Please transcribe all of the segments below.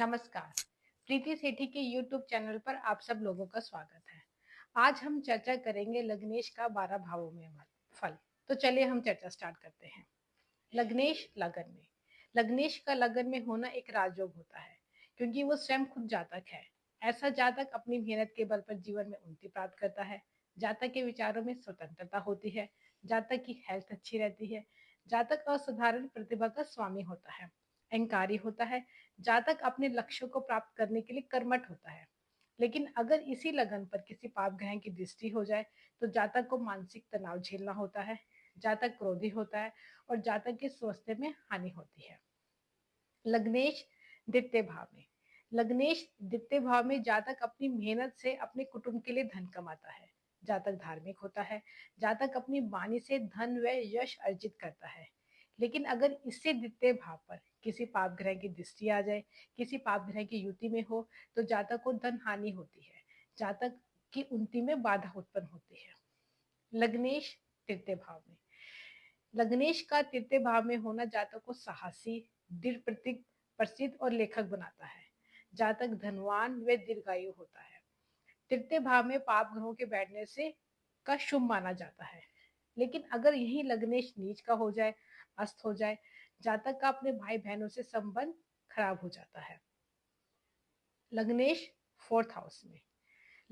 नमस्कार। प्रीति सेठी के YouTube channel पर आप सब लोगों का स्वागत है। आज हम चर्चा करेंगे लग्नेश का 12 भावों में फल। तो चलिए हम चर्चा स्टार्ट करते हैं। लग्नेश लगन में। लग्नेश का लगन में होना एक राजयोग होता है, क्योंकि वो स्वयं खुद जातक है। ऐसा जातक अपनी मेहनत के बल पर जीवन में उन्नति प्राप्त करता है। जातक के विचारों में स्वतंत्रता होती है। जातक की हेल्थ अच्छी रहती है। जातक असाधारण प्रतिभा का स्वामी होता है, अहंकारी होता है। जातक अपने लक्ष्यों को प्राप्त करने के लिए कर्मठ होता है। लेकिन अगर इसी लगन पर किसी पाप ग्रह की दृष्टि हो जाए तो जातक को मानसिक तनाव झेलना होता है। जातक क्रोधी होता है और जातक के स्वास्थ्य में हानि होती है। लग्नेश द्वितीय भाव में। लग्नेश द्वितीय भाव में जातक अपनी मेहनत से अपने कुटुंब के लिए धन कमाता है। जातक धार्मिक होता है। जातक अपनी वाणी से धन व यश अर्जित करता है। लेकिन अगर इससे द्वितीय भाव पर किसी पाप ग्रह की दृष्टि आ जाए, किसी पाप ग्रह की युति में हो, तो जातक को धन हानि होती है। जातक की उन्नति में बाधा उत्पन्न होती है। लग्नेश तृतीय भाव में। लग्नेश का तृतीय भाव में होना जातक को साहसी, दृढ़ प्रतिज्ञ, प्रसिद्ध और लेखक बनाता है। जातक धनवान व दीर्घायु होता है। तृतीय भाव में पाप ग्रहों के बैठने से का शुभ माना जाता है। लेकिन अगर यही लग्नेश नीच का हो जाए, अस्त हो जाए, जातक का अपने भाई बहनों से संबंध खराब हो जाता है। लग्नेश फोर्थ हाउस में।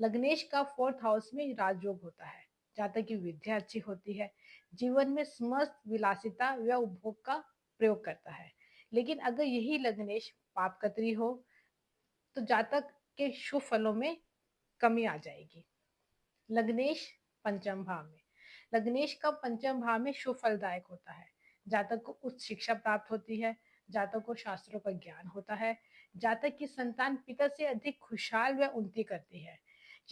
लग्नेश का फोर्थ हाउस में राजयोग होता है। जातक की विद्या अच्छी होती है। जीवन में समस्त विलासिता व उपभोग का प्रयोग करता है। लेकिन अगर यही लग्नेश पापकत्री हो तो जातक के शुभ फलों में कमी आ जाएगी। लग्नेश पंचम भाव में। लग्नेश का पंचम भाव में शुभ फलदायक होता है। जातक को उच्च शिक्षा प्राप्त होती है। जातक को शास्त्रों का ज्ञान होता है। जातक की संतान पिता से अधिक खुशहाल व उन्नति करती है।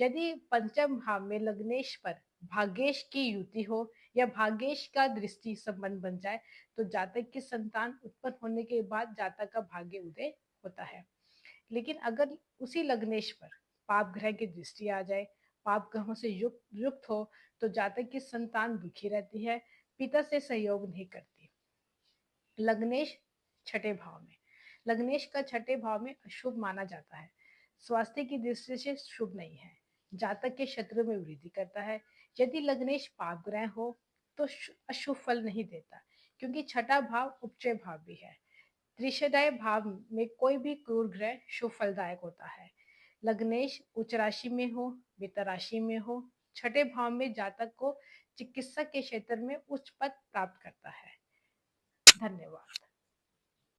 यदि पंचम भाव में लग्नेश पर भाग्येश की युति हो या भाग्येश का दृष्टि संबंध बन जाए तो जातक की संतान उत्पन्न होने के बाद जातक का भाग्य उदय होता है। लेकिन अगर उसी लग्नेश पर पाप ग्रह की दृष्टि आ जाए, पाप ग्रहों से युक्त हो, तो जातक की संतान दुखी रहती है, पिता से सहयोग नहीं करती। लग्नेश छठे भाव में। लग्नेश का छठे भाव में अशुभ माना जाता है। स्वास्थ्य की दृष्टि से शुभ नहीं है। जातक के शत्रु में वृद्धि करता है। यदि लग्नेश पाप ग्रह हो तो अशुभ फल नहीं देता, क्योंकि छठा भाव उपचय भाव भी है। त्रिशदाय भाव में कोई भी क्रूर ग्रह शुभ फलदायक होता है। लग्नेश उच्च राशि में हो, वित्त राशि में हो, छठे भाव में जातक को चिकित्सा के क्षेत्र में उच्च पद प्राप्त करता है। धन्यवाद।